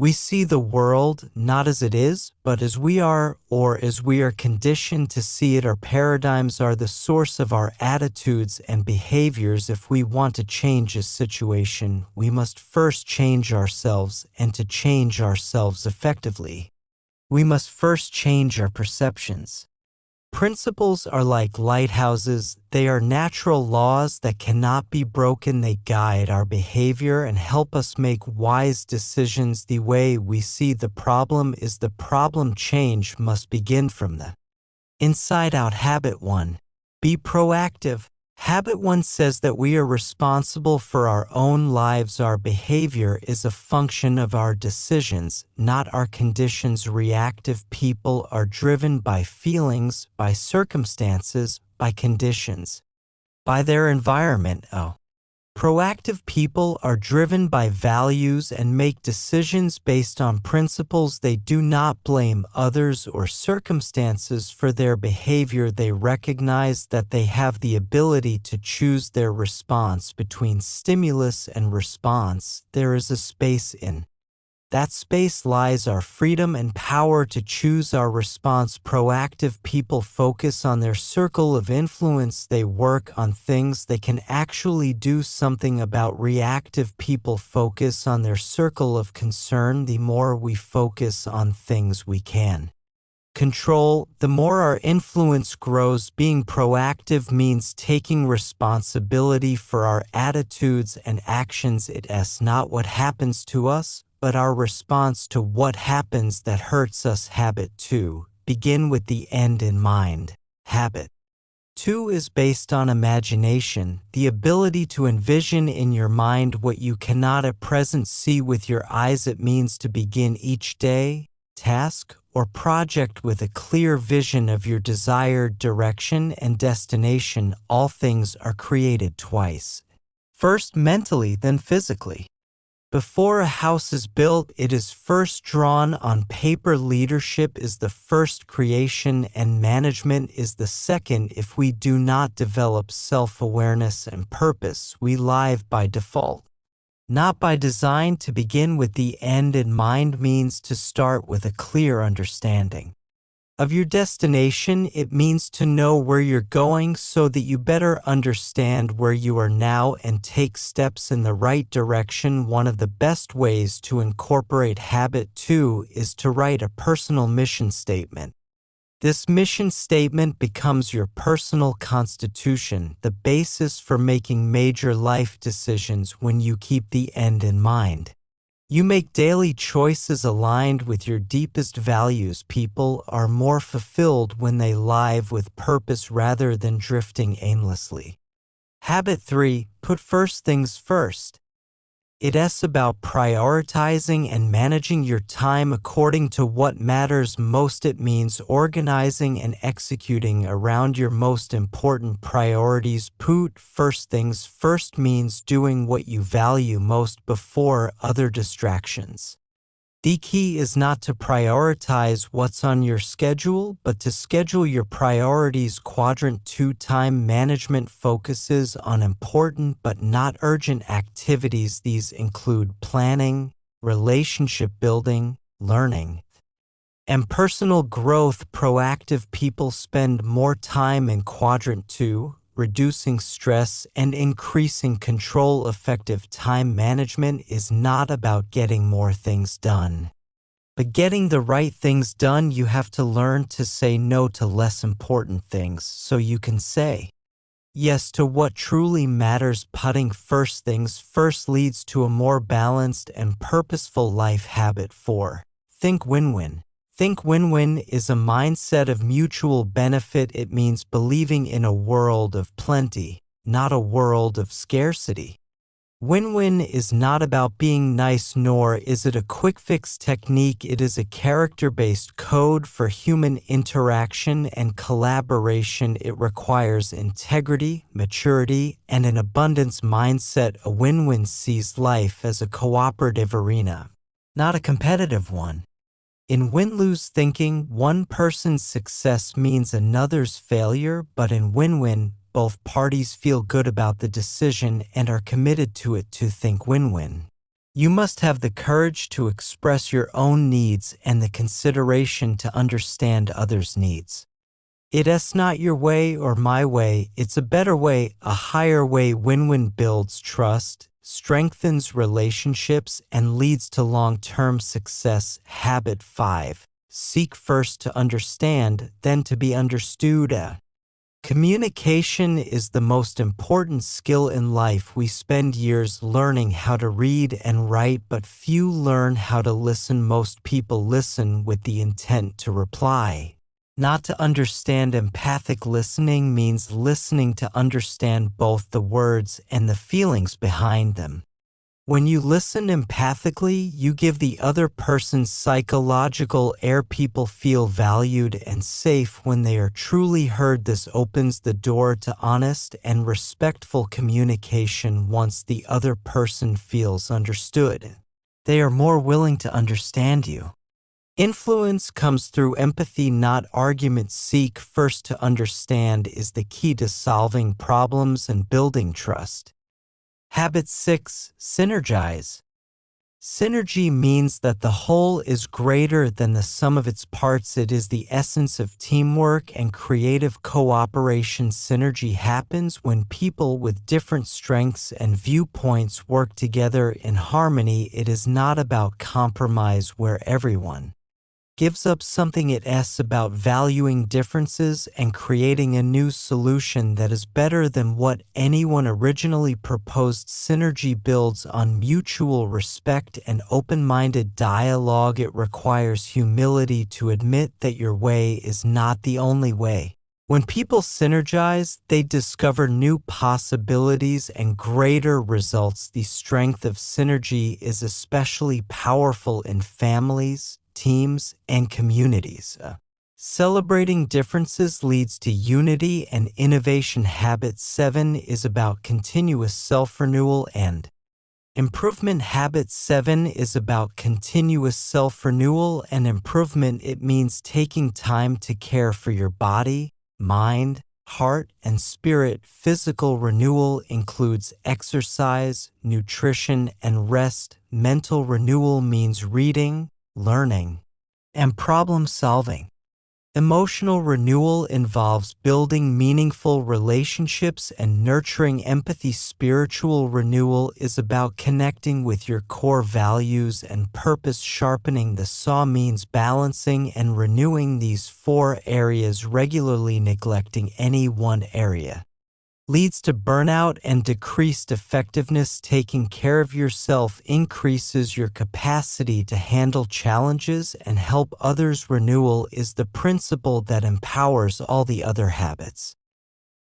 We see the world not as it is, but as we are, or as we are conditioned to see it. Our paradigms are the source of our attitudes and behaviors. If we want to change a situation, we must first change ourselves, and to change ourselves effectively, we must first change our perceptions. Principles are like lighthouses. They are natural laws that cannot be broken. They guide our behavior and help us make wise decisions. The way we see the problem is the problem. Change must begin from the inside out. Habit 1. Be proactive. Habit 1 says that we are responsible for our own lives. Our behavior is a function of our decisions, not our conditions. Reactive people are driven by feelings, by circumstances, by conditions, by their environment. Proactive people are driven by values and make decisions based on principles. They do not blame others or circumstances for their behavior. They recognize that they have the ability to choose their response. Between stimulus and response, there is a space. In that space lies our freedom and power to choose our response. Proactive people focus on their circle of influence. They work on things they can actually do something about. Reactive people focus on their circle of concern. The more we focus on things we can control, the more our influence grows. Being proactive means taking responsibility for our attitudes and actions. It's not what happens to us, but our response to what happens that hurts us. Habit 2. Begin with the end in mind. Habit 2 is based on imagination, the ability to envision in your mind what you cannot at present see with your eyes. It means to begin each day, task, or project with a clear vision of your desired direction and destination. All things are created twice. First mentally, then physically. Before a house is built, it is first drawn on paper. Leadership is the first creation and management is the second. If we do not develop self-awareness and purpose, we live by default, not by design. To begin with the end in mind means to start with a clear understanding of your destination. It means to know where you're going so that you better understand where you are now and take steps in the right direction. One of the best ways to incorporate habit 2 is to write a personal mission statement. This mission statement becomes your personal constitution, the basis for making major life decisions. When you keep the end in mind, you make daily choices aligned with your deepest values. People are more fulfilled when they live with purpose rather than drifting aimlessly. Habit 3. Put first things first. It's about prioritizing and managing your time according to what matters most. It means organizing and executing around your most important priorities. Put first things first means doing what you value most before other distractions. The key is not to prioritize what's on your schedule, but to schedule your priorities. Quadrant 2. Time management focuses on important but not urgent activities. These include planning, relationship building, learning, and personal growth. Proactive people spend more time in Quadrant 2, reducing stress and increasing control. Effective time management is not about getting more things done, but getting the right things done. You have to learn to say no to less important things so you can say yes to what truly matters. Putting first things first leads to a more balanced and purposeful life. Habit 4. Think win-win. Think win-win is a mindset of mutual benefit. It means believing in a world of plenty, not a world of scarcity. Win-win is not about being nice, nor is it a quick fix technique. It is a character-based code for human interaction and collaboration. It requires integrity, maturity, and an abundance mindset. A win-win sees life as a cooperative arena, not a competitive one. In win-lose thinking, one person's success means another's failure, but in win-win, both parties feel good about the decision and are committed to it. To think win-win, You must have the courage to express your own needs and the consideration to understand others' needs. It's not your way or my way, it's a better way, a higher way. Win-win builds trust, strengthens relationships, and leads to long-term success. Habit 5. Seek first to understand, then to be understood. Communication is the most important skill in life. We spend years learning how to read and write, but few learn how to listen. Most people listen with the intent to reply. Not to understand. Empathic listening means listening to understand both the words and the feelings behind them. When you listen empathically, you give the other person psychological air. People feel valued and safe when they are truly heard. This opens the door to honest and respectful communication. Once the other person feels understood, they are more willing to understand you. Influence comes through empathy, not argument. Seek first to understand is the key to solving problems and building trust. Habit 6. Synergize. Synergy means that the whole is greater than the sum of its parts. It is the essence of teamwork and creative cooperation. Synergy happens when people with different strengths and viewpoints work together in harmony. It is not about compromise where everyone gives up something. It's about valuing differences and creating a new solution that is better than what anyone originally proposed. Synergy builds on mutual respect and open-minded dialogue. It requires humility to admit that your way is not the only way. When people synergize, they discover new possibilities and greater results. The strength of synergy is especially powerful in families, teams, and communities. Celebrating differences leads to unity and innovation. Habit 7 is about continuous self-renewal and improvement. Habit 7 is about continuous self-renewal and improvement. It means taking time to care for your body, mind, heart, and spirit. Physical renewal includes exercise, nutrition, and rest. Mental renewal means reading, learning, and problem-solving. Emotional renewal involves building meaningful relationships and nurturing empathy. Spiritual renewal is about connecting with your core values and purpose. Sharpening the saw means balancing and renewing these 4 areas regularly. Neglecting any one area leads to burnout and decreased effectiveness. Taking care of yourself increases your capacity to handle challenges and help others. Renewal is the principle that empowers all the other habits.